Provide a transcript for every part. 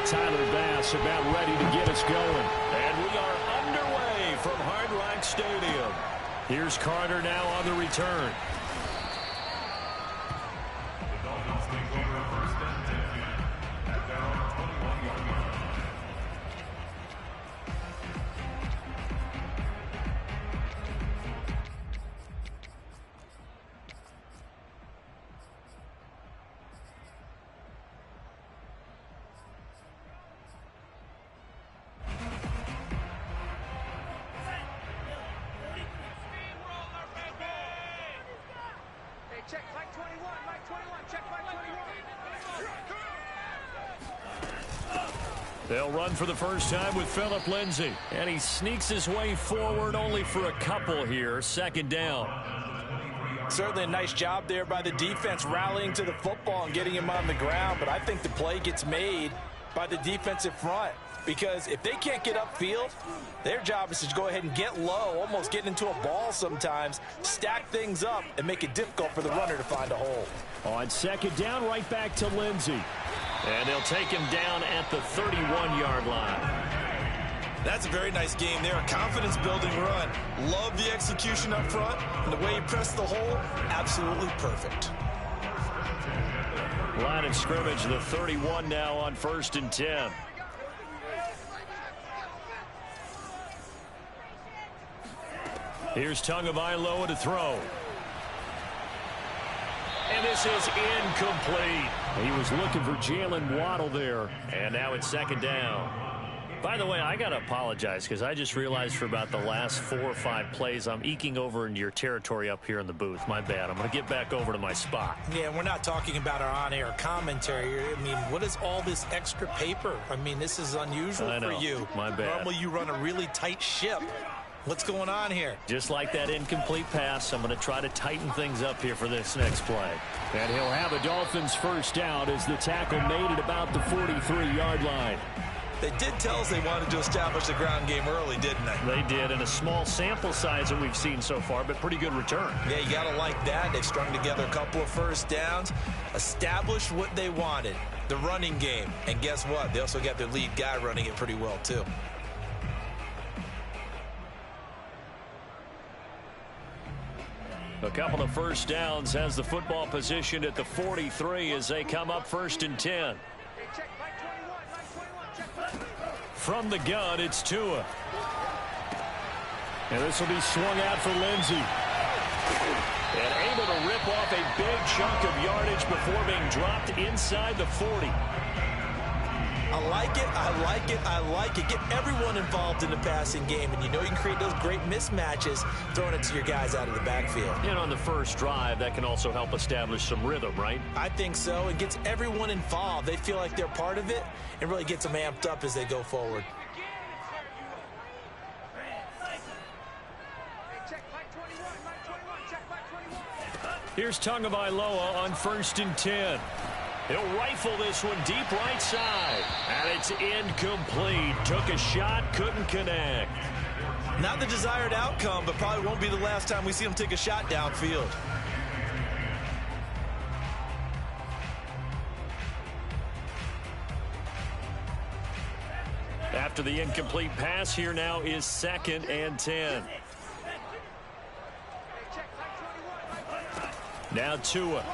Tyler Bass about ready to get us going. And we are underway from Hard Rock Stadium. Here's Carter now on the return. They'll run for the first time with Phillip Lindsay. And he sneaks his way forward only for a couple here. Second down. Certainly a nice job there by the defense rallying to the football and getting him on the ground. But I think the play gets made by the defensive front. Because if they can't get upfield, their job is to go ahead and get low, almost get into a ball sometimes, stack things up, and make it difficult for the runner to find a hole. On second down, right back to Lindsay. And they'll take him down at the 31-yard line. That's a very nice game there. A confidence-building run. Love the execution up front. And the way he pressed the hole, absolutely perfect. Line of scrimmage, the 31 now on 1st and 10. Here's Tagovailoa to throw. And this is incomplete. He was looking for Jalen Waddle there. And now it's second down. By the way, I got to apologize because I just realized for about the last 4 or 5 plays, I'm eking over into your territory up here in the booth. My bad. I'm going to get back over to my spot. Yeah, we're not talking about our on-air commentary. I mean, what is all this extra paper? I mean, this is unusual for you. My bad. Normally you run a really tight ship. What's going on here? Just like that incomplete pass, I'm going to try to tighten things up here for this next play. And he'll have a Dolphins first down as the tackle made at about the 43-yard line. They did tell us they wanted to establish the ground game early, didn't they? They did, in a small sample size that we've seen so far, but pretty good return. Yeah, you got to like that. They've strung together a couple of first downs, established what they wanted, the running game. And guess what? They also got their lead guy running it pretty well, too. A couple of first downs, has the football positioned at the 43 as they come up 1st and 10. From the gun, it's Tua. And this will be swung out for Lindsay. And able to rip off a big chunk of yardage before being dropped inside the 40. I like it, I like it, I like it. Get everyone involved in the passing game, and you know you can create those great mismatches throwing it to your guys out of the backfield. And on the first drive, that can also help establish some rhythm, right? I think so. It gets everyone involved. They feel like they're part of it, and really gets them amped up as they go forward. Here's Tagovailoa on 1st and 10. He'll rifle this one deep right side. And it's incomplete. Took a shot, couldn't connect. Not the desired outcome, but probably won't be the last time we see him take a shot downfield. After the incomplete pass, here now is 2nd and 10. Now Tua.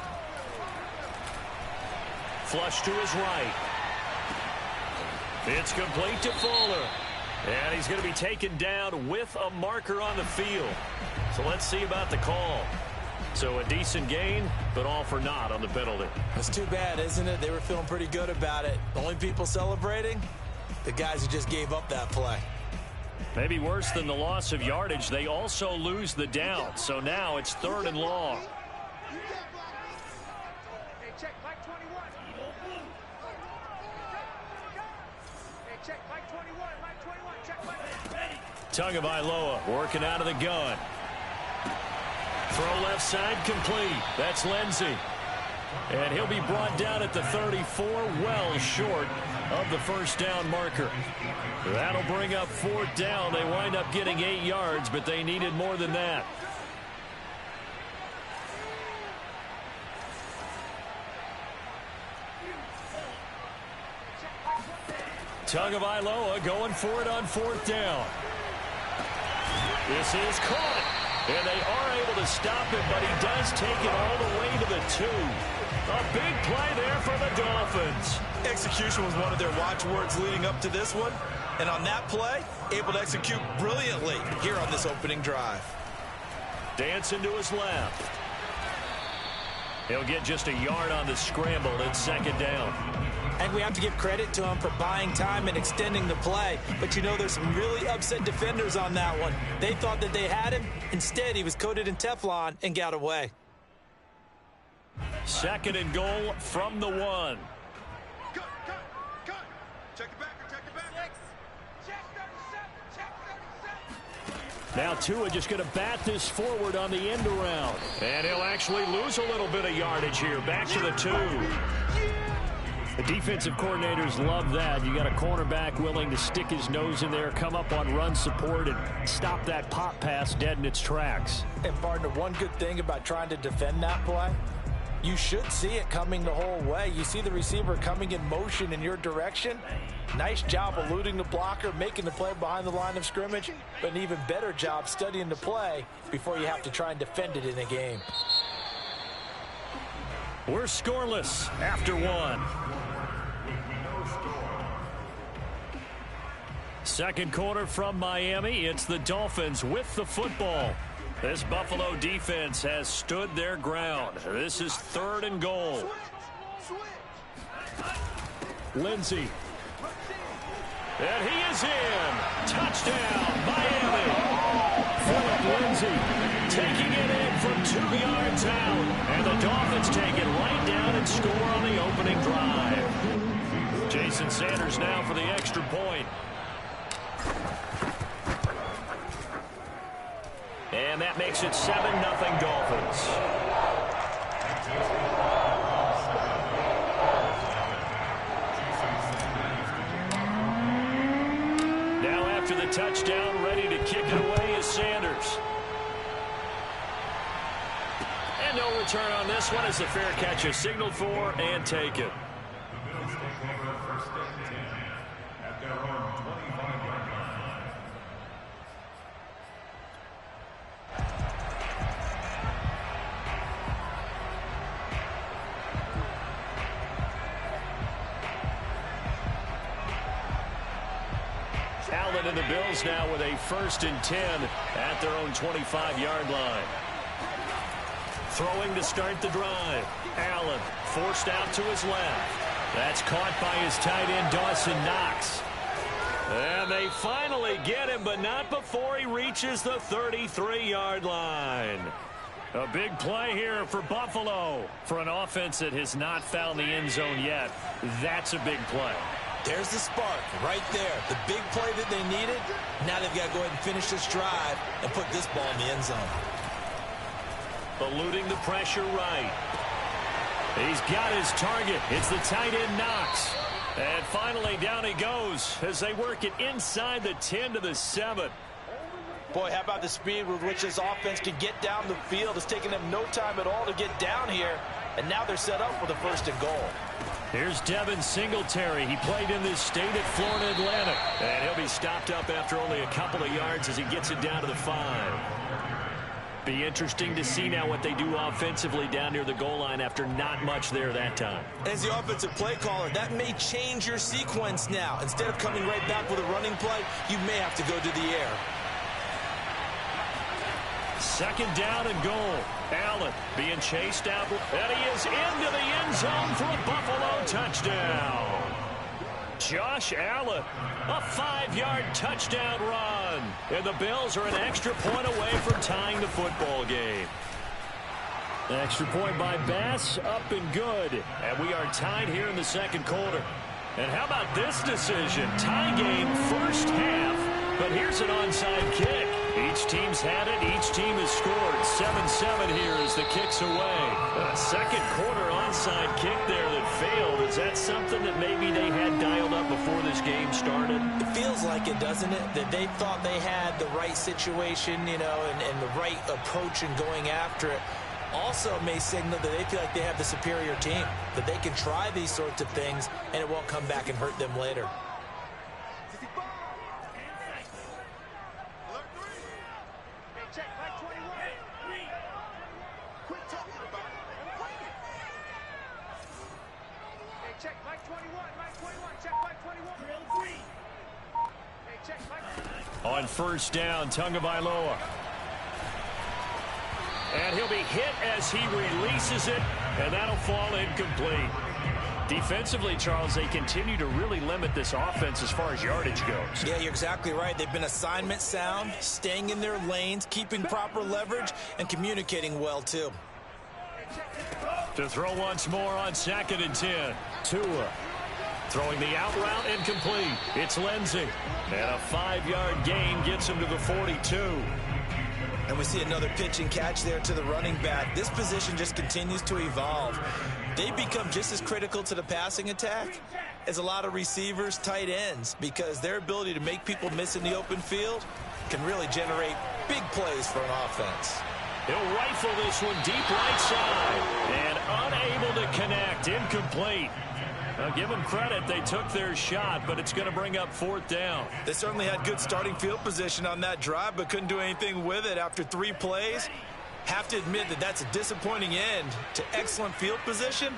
Flush to his right. It's complete to Fuller. And he's going to be taken down with a marker on the field. So let's see about the call. So a decent gain, but all for naught on the penalty. It's too bad, isn't it? They were feeling pretty good about it. The only people celebrating, the guys who just gave up that play. Maybe worse than the loss of yardage, they also lose the down. So now it's 3rd and long. Tagovailoa working out of the gun. Throw left side complete. That's Lindsay. And he'll be brought down at the 34, well short of the first down marker. That'll bring up 4th down. They wind up getting 8 yards, but they needed more than that. Tagovailoa going for it on 4th down. This is caught, and they are able to stop him, but he does take it all the way to the 2. A big play there for the Dolphins. Execution was one of their watchwords leading up to this one. And on that play, able to execute brilliantly here on this opening drive. Dancing to his left. He'll get just a yard on the scramble at 2nd down. And we have to give credit to him for buying time and extending the play. But you know, there's some really upset defenders on that one. They thought that they had him. Instead, he was coated in Teflon and got away. 2nd and goal from the 1. Check it back. Check 37. Now Tua just going to bat this forward on the end around. And he'll actually lose a little bit of yardage here. Back to the 2. The defensive coordinators love that. You got a cornerback willing to stick his nose in there, come up on run support, and stop that pop pass dead in its tracks. And partner, one good thing about trying to defend that play, you should see it coming the whole way. You see the receiver coming in motion in your direction. Nice job eluding the blocker, making the play behind the line of scrimmage, but an even better job studying the play before you have to try and defend it in a game. We're scoreless after 1. 2nd quarter from Miami. It's the Dolphins with the football. This Buffalo defense has stood their ground. This is 3rd and goal. Lindsey. And he is in. Touchdown, Miami. Philip Lindsey taking it in from 2 yards out. And the Dolphins take it right down and score on the opening drive. Jason Sanders now for the extra point. And that makes it 7-0 Dolphins. Now after the touchdown, ready to kick it away is Sanders. And no return on this one as the fair catch is signaled for and taken. Allen and the Bills now with a 1st and 10 at their own 25-yard line. Throwing to start the drive. Allen forced out to his left. That's caught by his tight end, Dawson Knox. And they finally get him, but not before he reaches the 33-yard line. A big play here for Buffalo. For an offense that has not found the end zone yet, that's a big play. There's the spark right there. The big play that they needed. Now they've got to go ahead and finish this drive and put this ball in the end zone. Eluding the pressure right. He's got his target. It's the tight end Knox. And finally down he goes as they work it inside the 10 to the 7. Boy, how about the speed with which this offense can get down the field? It's taken them no time at all to get down here. And now they're set up for the 1st and goal. Here's Devin Singletary. He played in this state at Florida Atlantic. And he'll be stopped up after only a couple of yards as he gets it down to the 5. Be interesting to see now what they do offensively down near the goal line after not much there that time. As the offensive play caller, that may change your sequence now. Instead of coming right back with a running play, you may have to go to the air. 2nd down and goal. Allen being chased out. And he is into the end zone for a Buffalo touchdown. Josh Allen, a 5-yard touchdown run. And the Bills are an extra point away from tying the football game. An extra point by Bass, up and good. And we are tied here in the 2nd quarter. And how about this decision? Tie game 1st half, but here's an onside kick. Each team's had it. Each team has scored. 7-7 here as the kick's away. A 2nd quarter onside kick there that failed. Is that something that maybe they had dialed up before this game started? It feels like it, doesn't it? That they thought they had the right situation, you know, and the right approach in going after it. Also may signal that they feel like they have the superior team, that they can try these sorts of things and it won't come back and hurt them later. check, Mike 21, Mike 21, check, Mike 21. Hey, check, Mike. On first down, Tagovailoa. And he'll be hit as he releases it, and that'll fall incomplete. Defensively, Charles, they continue to really limit this offense as far as yardage goes. Yeah, you're exactly right. They've been assignment sound, staying in their lanes, keeping proper leverage, and communicating well, too. To throw once more on 2nd and 10. Tua throwing the out route incomplete. It's Lindsey. And a 5-yard gain gets him to the 42. And we see another pitch and catch there to the running back. This position just continues to evolve. They become just as critical to the passing attack as a lot of receivers, tight ends, because their ability to make people miss in the open field can really generate big plays for an offense. He'll rifle this one deep right side and unable to connect. Incomplete. Now give them credit. They took their shot, but it's going to bring up 4th down. They certainly had good starting field position on that drive, but couldn't do anything with it after 3 plays. Have to admit that that's a disappointing end to excellent field position.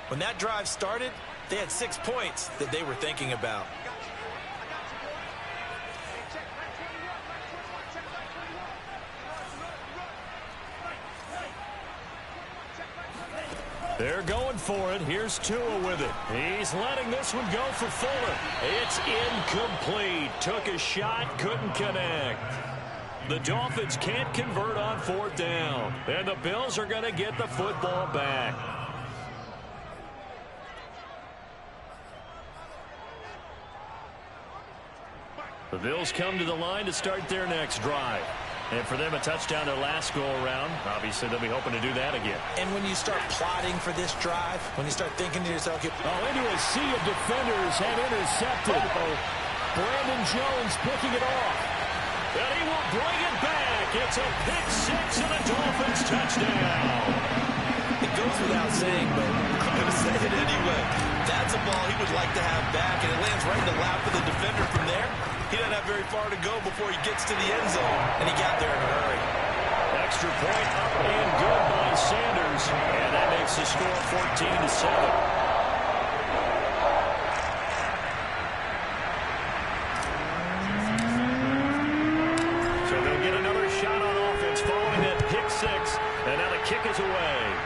When that drive started, they had 6 points that they were thinking about. They're going for it. Here's Tua with it. He's letting this one go for Fuller. It's incomplete. Took a shot, couldn't connect. The Dolphins can't convert on 4th down. And the Bills are going to get the football back. The Bills come to the line to start their next drive. And for them, a touchdown their last go-around. Obviously, they'll be hoping to do that again. And when you start plotting for this drive, when you start thinking to yourself, into a sea of defenders and intercepted. Brandon Jones picking it off. And he will bring it back. It's a pick 6 and a Dolphins touchdown. It goes without saying, but I'm going to say it anyway. That's a ball he would like to have back, and it lands right in the lap of the defender from there. He doesn't have very far to go before he gets to the end zone, and he got there in a hurry. Extra point up and good by Sanders, and that makes the score 14-7. And now the kick is away.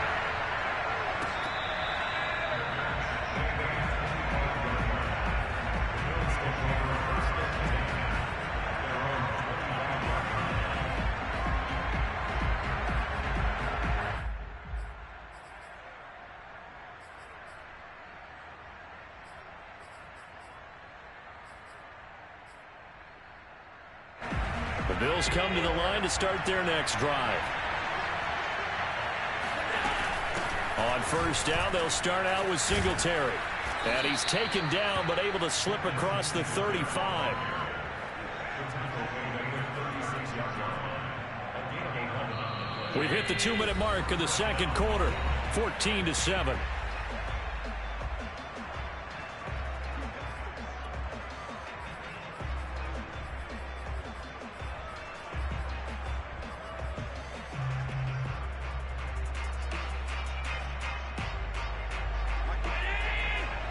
The Bills come to the line to start their next drive. On first down, they'll start out with Singletary. And he's taken down, but able to slip across the 35. We've hit the 2-minute mark of the second quarter, 14-7.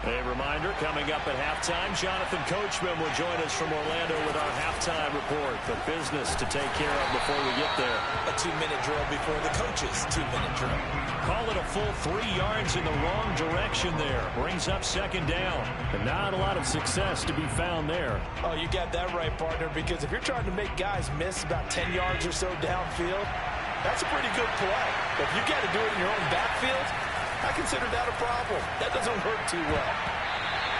A reminder, coming up at halftime, Jonathan Coachman will join us from Orlando with our halftime report. The business to take care of before we get there. A 2-minute drill before the coach's 2-minute drill. Call it a full 3 yards in the wrong direction there. Brings up second down. And not a lot of success to be found there. Oh, you got that right, partner, because if you're trying to make guys miss about 10 yards or so downfield, that's a pretty good play. But if you got to do it in your own backfield, I consider that a problem. That doesn't work too well.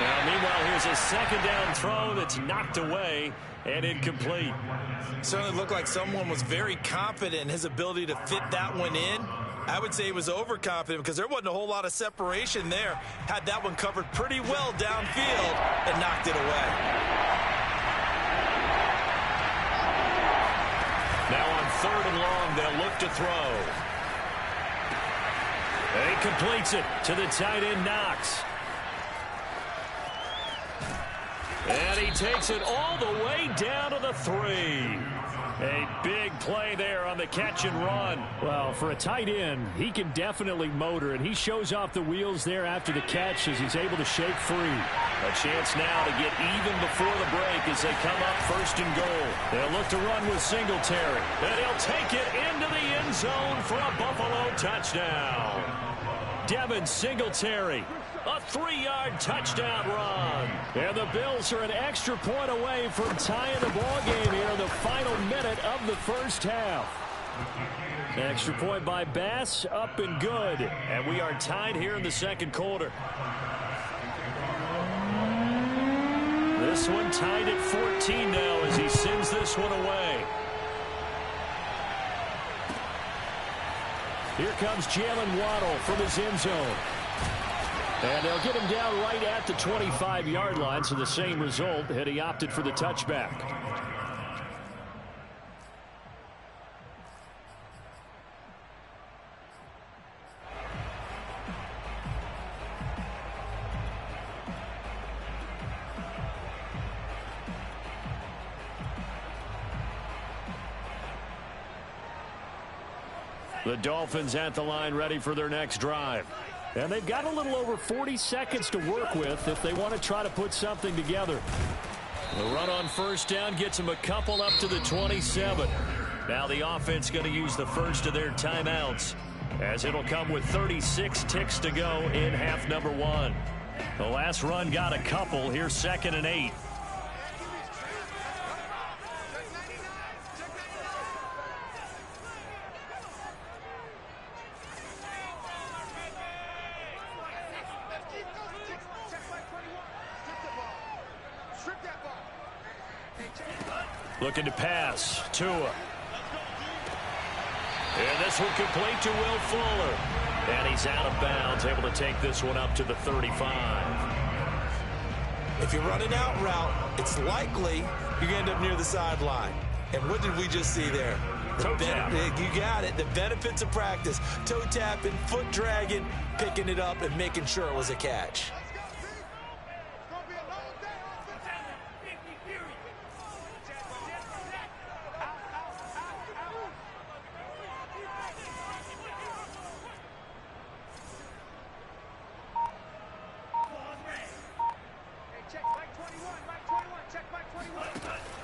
Now, meanwhile, here's a second down throw that's knocked away and incomplete. Certainly looked like someone was very confident in his ability to fit that one in. I would say he was overconfident because there wasn't a whole lot of separation there. Had that one covered pretty well downfield and knocked it away. Now on 3rd and long, they'll look to throw. And he completes it to the tight end, Knox. And he takes it all the way down to the 3. A big play there on the catch and run. Well, for a tight end, he can definitely motor, and he shows off the wheels there after the catch as he's able to shake free. A chance now to get even before the break as they come up 1st and goal. They'll look to run with Singletary. And he'll take it into the end zone for a Buffalo touchdown. Devin Singletary. A 3-yard touchdown run. And the Bills are an extra point away from tying the ball game here in the final minute of the first half. Extra point by Bass, up and good. And we are tied here in the second quarter. This one tied at 14 now as he sends this one away. Here comes Jalen Waddle from his end zone. And they'll get him down right at the 25-yard line, so the same result had he opted for the touchback. The Dolphins at the line ready for their next drive. And they've got a little over 40 seconds to work with if they want to try to put something together. The run on 1st down gets them a couple up to the 27. Now the offense going to use the first of their timeouts as it'll come with 36 ticks to go in half number 1. The last run got a couple. Here's 2nd and 8. Looking to pass. Tua. And this one complete to Will Fuller. And he's out of bounds, able to take this one up to the 35. If you run an out route, it's likely you end up near the sideline. And what did we just see there? Toe tap. You got it. The benefits of practice. Toe tapping, foot dragging, picking it up, and making sure it was a catch.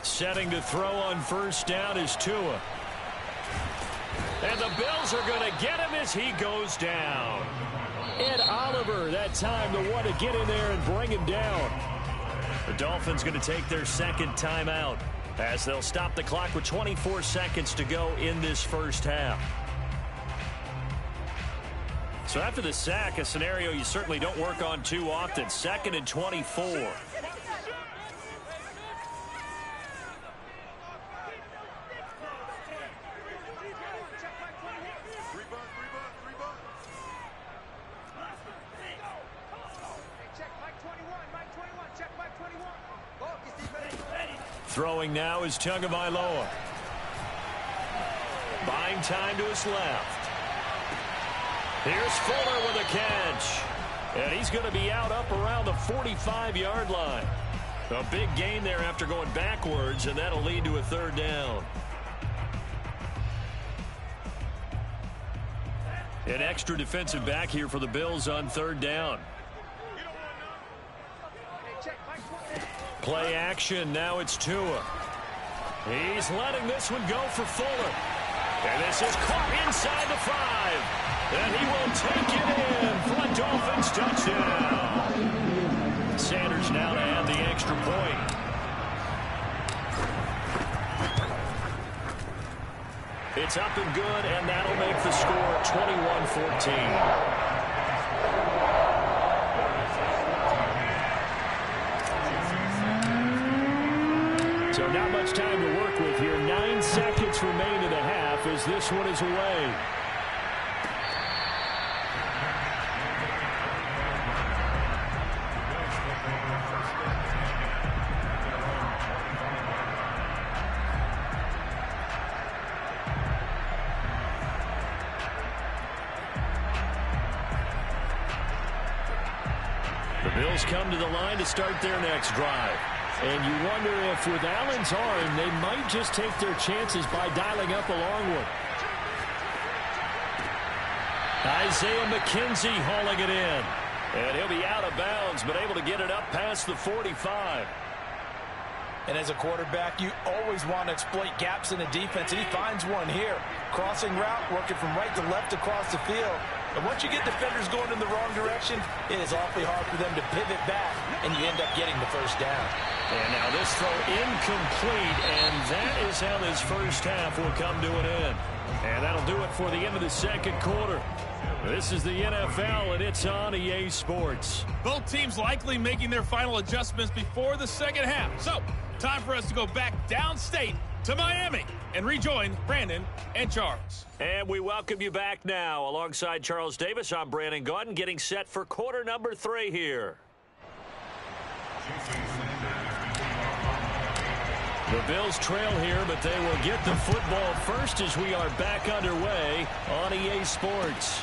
Setting to throw on 1st down is Tua. And the Bills are going to get him as he goes down. Ed Oliver, that time, the one to get in there and bring him down. The Dolphins going to take their 2nd timeout as they'll stop the clock with 24 seconds to go in this first half. So after the sack, a scenario you certainly don't work on too often. 2nd and 24. Throwing now is Tagovailoa. Buying time to his left. Here's Fuller with a catch. And he's going to be out up around the 45-yard line. A big gain there after going backwards, and that'll lead to a 3rd down. An extra defensive back here for the Bills on 3rd down. Play action. Now it's Tua. He's letting this one go for Fuller. And this is caught inside the 5. And he will take it in for a Dolphins touchdown. Sanders now to add the extra point. It's up and good, and that'll make the score 21-14. So not much time to work with here. 9 seconds remain in the half as this one is away. The Bills come to the line to start their next drive. And you wonder if with Allen's arm, they might just take their chances by dialing up a long one. Isaiah McKenzie hauling it in. And he'll be out of bounds, but able to get it up past the 45. And as a quarterback, you always want to exploit gaps in the defense, and he finds one here. Crossing route, working from right to left across the field. And once you get defenders going in the wrong direction, it is awfully hard for them to pivot back, and you end up getting the first down. And now this throw incomplete, and that is how this first half will come to an end. And that'll do it for the end of the second quarter. This is the NFL, and it's on EA Sports. Both teams likely making their final adjustments before the second half. So, time for us to go back downstate to Miami and rejoin Brandon and Charles. And we welcome you back now. Alongside Charles Davis, I'm Brandon Gaudin, getting set for quarter number 3 here. The Bills trail here, but they will get the football first as we are back underway on EA Sports.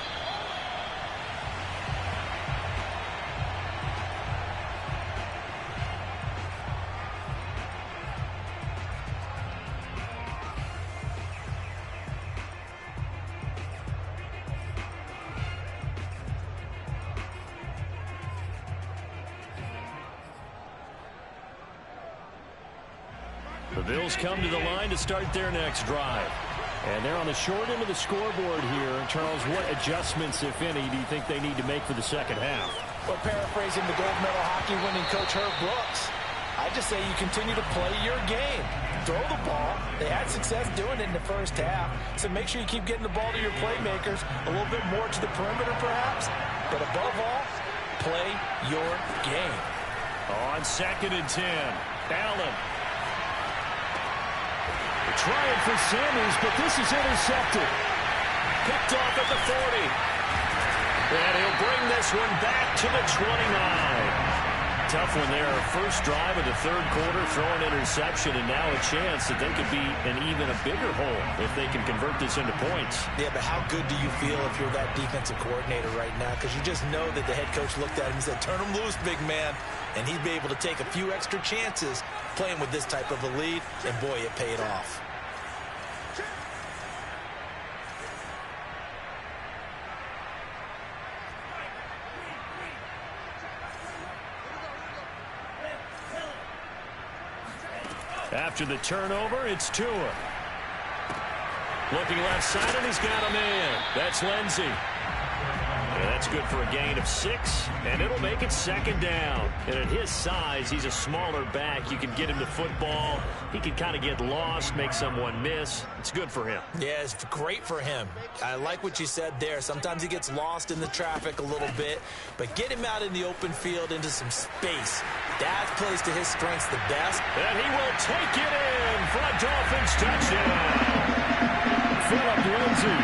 The Bills come to the line to start their next drive. And they're on the short end of the scoreboard here. Charles, what adjustments, if any, do you think they need to make for the second half? Well, paraphrasing the gold medal hockey winning coach Herb Brooks, I just say you continue to play your game. Throw the ball. They had success doing it in the first half. So make sure you keep getting the ball to your playmakers, a little bit more to the perimeter perhaps. But above all, play your game. On 2nd and 10, Allen. Trying for Sanders, but this is intercepted. Picked off at the 40. And he'll bring this one back to the 29. Tough one there. First drive of the third quarter, throwing interception, and now a chance that they could be in even a bigger hole if they can convert this into points. Yeah, but how good do you feel if you're that defensive coordinator right now? Because you just know that the head coach looked at him and said, turn him loose, big man. And he'd be able to take a few extra chances playing with this type of a lead, and boy, it paid off. After the turnover, it's Tua. Looking left side, and he's got a man. That's Lindsey. And that's good for a gain of 6, and it'll make it 2nd down. And at his size, he's a smaller back. You can get him to football. He can kind of get lost, make someone miss. It's good for him. Yeah, it's great for him. I like what you said there. Sometimes he gets lost in the traffic a little bit, but get him out in the open field into some space. That plays to his strengths the best. And he will take it in for a Dolphins touchdown. Phillip Lindsay,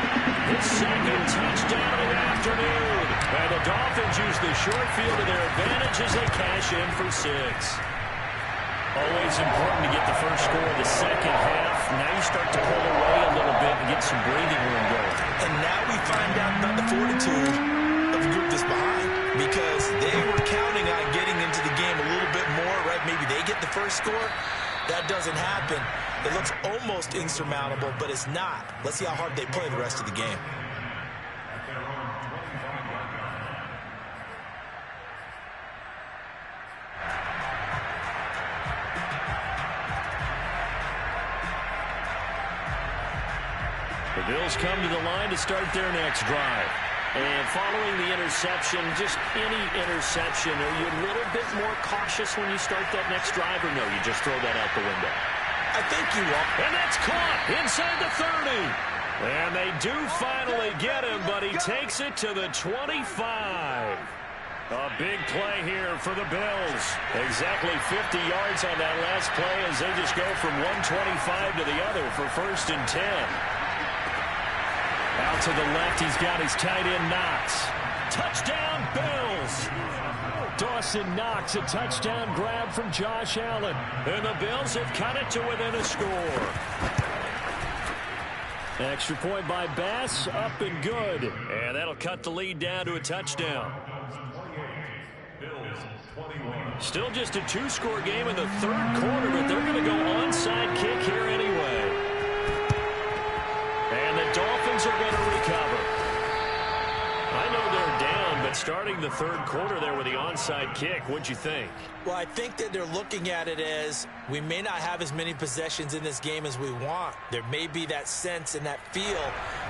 his 2nd touchdown of the afternoon. And the Dolphins use the short field to their advantage as they cash in for 6. Always important to get the first score of the second half. Now you start to pull away a little bit and get some breathing room going. And now we find out about the fortitude of the group that's behind, because they were counting on getting into the game a little bit more, right? Maybe they get the first score. That doesn't happen. It looks almost insurmountable, but it's not. Let's see how hard they play the rest of the game. The Bills come to the line to start their next drive. And following the interception, just any interception, are you a little bit more cautious when you start that next drive, or no, you just throw that out the window? I think you are. And that's caught inside the 30. And they do finally get him, but he takes it to the 25. A big play here for the Bills. Exactly 50 yards on that last play as they just go from 125 to the other for 1st and 10. Out to the left, he's got his tight end, Knox. Touchdown, Bills! Dawson Knox, a touchdown grab from Josh Allen. And the Bills have cut it to within a score. Extra point by Bass, up and good. And that'll cut the lead down to a touchdown. Still just a two-score game in the third quarter, but they're going to go onside kick here anyway. And the Dolphins are going to recover. I know they're down, but starting the third quarter there with the onside kick, what'd you think? Well, I think that they're looking at it as we may not have as many possessions in this game as we want. There may be that sense and that feel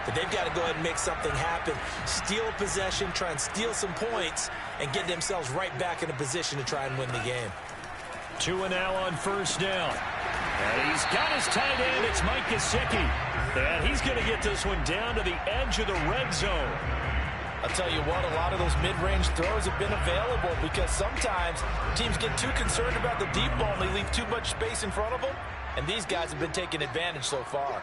that they've got to go ahead and make something happen, steal a possession, try and steal some points, and get themselves right back in a position to try and win the game. 2 now on first down. And he's got his tight end. It's Mike Gesicki. And he's going to get this one down to the edge of the red zone. I'll tell you what, a lot of those mid-range throws have been available because sometimes teams get too concerned about the deep ball and they leave too much space in front of them, and these guys have been taking advantage so far.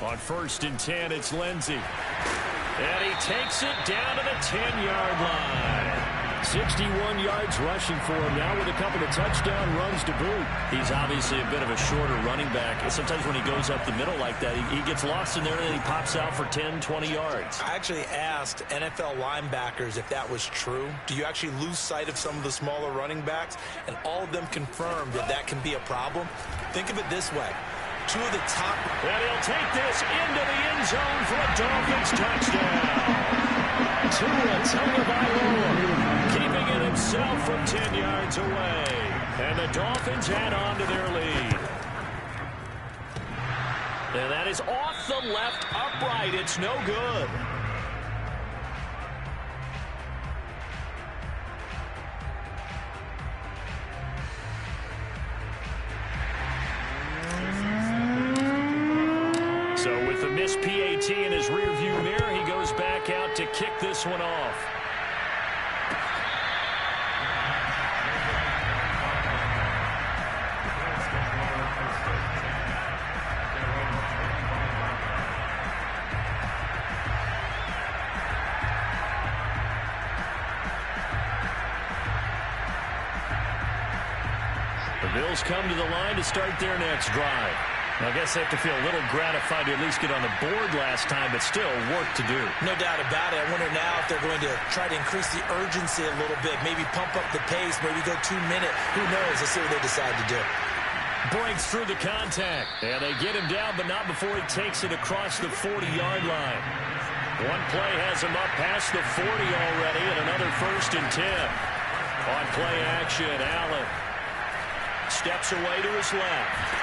On 1st and 10, it's Lindsey. And he takes it down to the 10-yard line. 61 yards rushing for him now with a couple of touchdown runs to boot. He's obviously a bit of a shorter running back. And sometimes when he goes up the middle like that, he gets lost in there and then he pops out for 10, 20 yards. I actually asked NFL linebackers if that was true. Do you actually lose sight of some of the smaller running backs? And all of them confirmed that that can be a problem. Think of it this way. 2 of the top. And he'll take this into the end zone for a Dolphins touchdown. Tua Tagovailoa keeping it himself from 10 yards away. And the Dolphins add on to their lead. And that is off the left upright. It's no good. So with the missed PAT in his rearview mirror, he goes back out to kick this one off. The Bills come to the line to start their next drive. I guess they have to feel a little gratified to at least get on the board last time, but still work to do. No doubt about it. I wonder now if they're going to try to increase the urgency a little bit, maybe pump up the pace, maybe go 2-minute. Who knows? Let's see what they decide to do. Breaks through the contact. And they get him down, but not before he takes it across the 40-yard line. One play has him up past the 40 already, and another 1st and 10. On play action, Allen steps away to his left.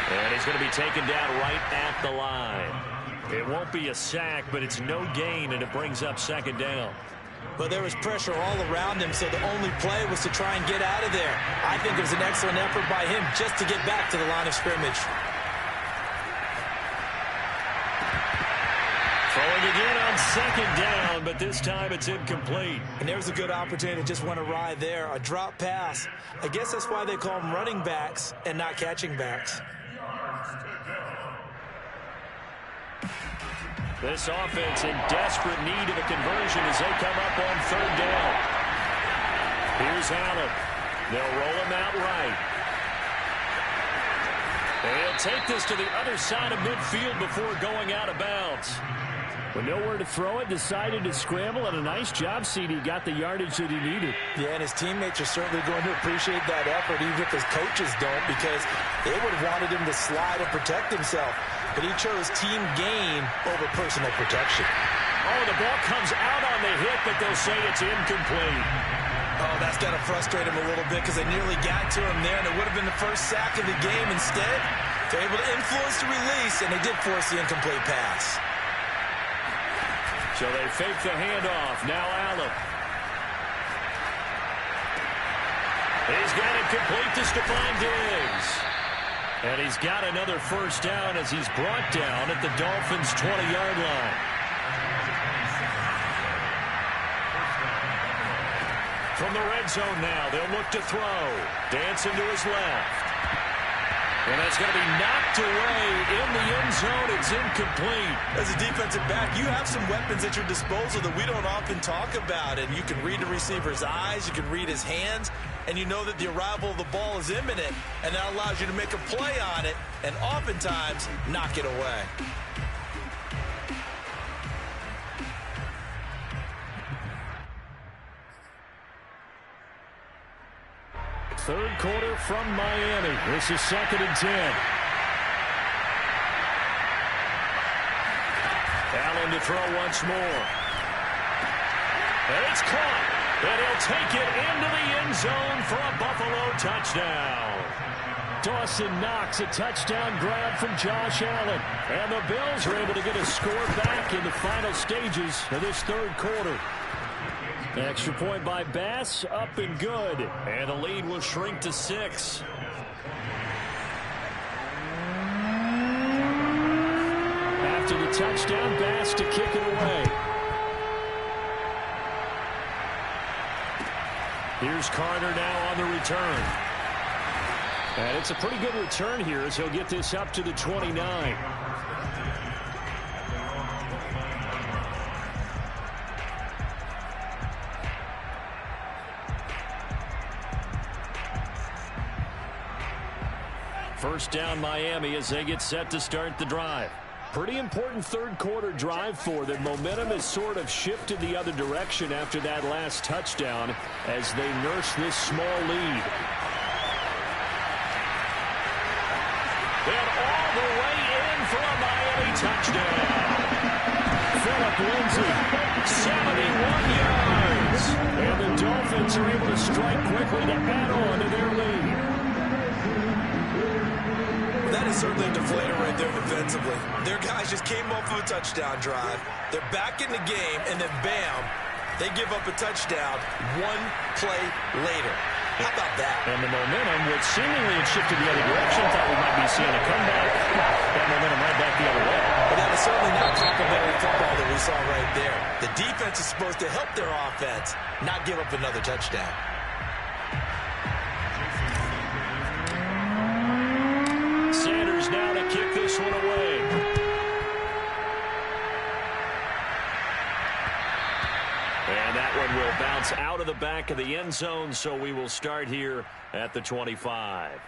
And he's going to be taken down right at the line. It won't be a sack, but it's no gain, and it brings up 2nd down. But there was pressure all around him, so the only play was to try and get out of there. I think it was an excellent effort by him just to get back to the line of scrimmage. Throwing again on 2nd down, but this time it's incomplete. And there's a good opportunity that just went awry there. A drop pass. I guess that's why they call them running backs and not catching backs. This offense in desperate need of a conversion as they come up on 3rd down. Here's Allen. They'll roll him out right. And he'll take this to the other side of midfield before going out of bounds. With nowhere to throw it, decided to scramble, and a nice job, CD. Got the yardage that he needed. Yeah, and his teammates are certainly going to appreciate that effort, even if his coaches don't, because they would have wanted him to slide and protect himself. But he chose team gain over personal protection. Oh, the ball comes out on the hit, but they'll say it's incomplete. Oh, that's got to frustrate him a little bit because they nearly got to him there, and it would have been the first sack of the game. Instead, they're able to influence the release, and they did force the incomplete pass. So they fake the handoff. Now Allen. He's got it complete to Stephon Diggs. And he's got another 1st down as he's brought down at the Dolphins' 20-yard line. From the red zone now, they'll look to throw. Dancing to his left. And that's going to be knocked away in the end zone. It's incomplete. As a defensive back, you have some weapons at your disposal that we don't often talk about. And you can read the receiver's eyes, you can read his hands, and you know that the arrival of the ball is imminent. And that allows you to make a play on it and oftentimes knock it away. third quarter from Miami. This is 2nd and 10. Allen to throw once more. And it's caught. And he'll take it into the end zone for a Buffalo touchdown. Dawson Knox, a touchdown grab from Josh Allen. And the Bills are able to get a score back in the final stages of this third quarter. Extra point by Bass, up and good. And the lead will shrink to 6. After the touchdown, Bass to kick it away. Here's Carter now on the return. And it's a pretty good return here as he'll get this up to the 29. First down Miami as they get set to start the drive. Pretty important third quarter drive for them. Momentum has sort of shifted the other direction after that last touchdown as they nurse this small lead. And all the way in for a Miami touchdown. Philip Lindsay, 71 yards. And the Dolphins are able to strike quickly to add on to their lead. That is certainly a deflator right there defensively. Their guys just came off of a touchdown drive. They're back in the game, and then bam, they give up a touchdown one play later. How about that? And the momentum, which seemingly had shifted the other direction, thought we might be seeing a comeback. That momentum right back the other way. But that is certainly not complimentary football that we saw right there. The defense is supposed to help their offense, not give up another touchdown. Sanders now to kick this one away. And that one will bounce out of the back of the end zone, so we will start here at the 25.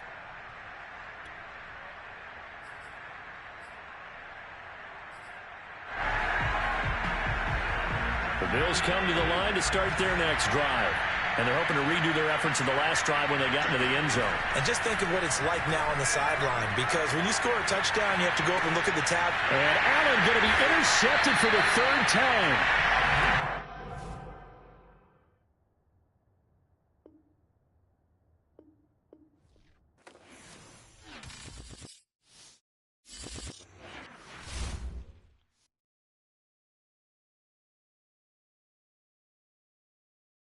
The Bills come to the line to start their next drive. And they're hoping to redo their efforts in the last drive when they got into the end zone. And just think of what it's like now on the sideline, because when you score a touchdown, you have to go up and look at the tab. And Allen going to be intercepted for the third time.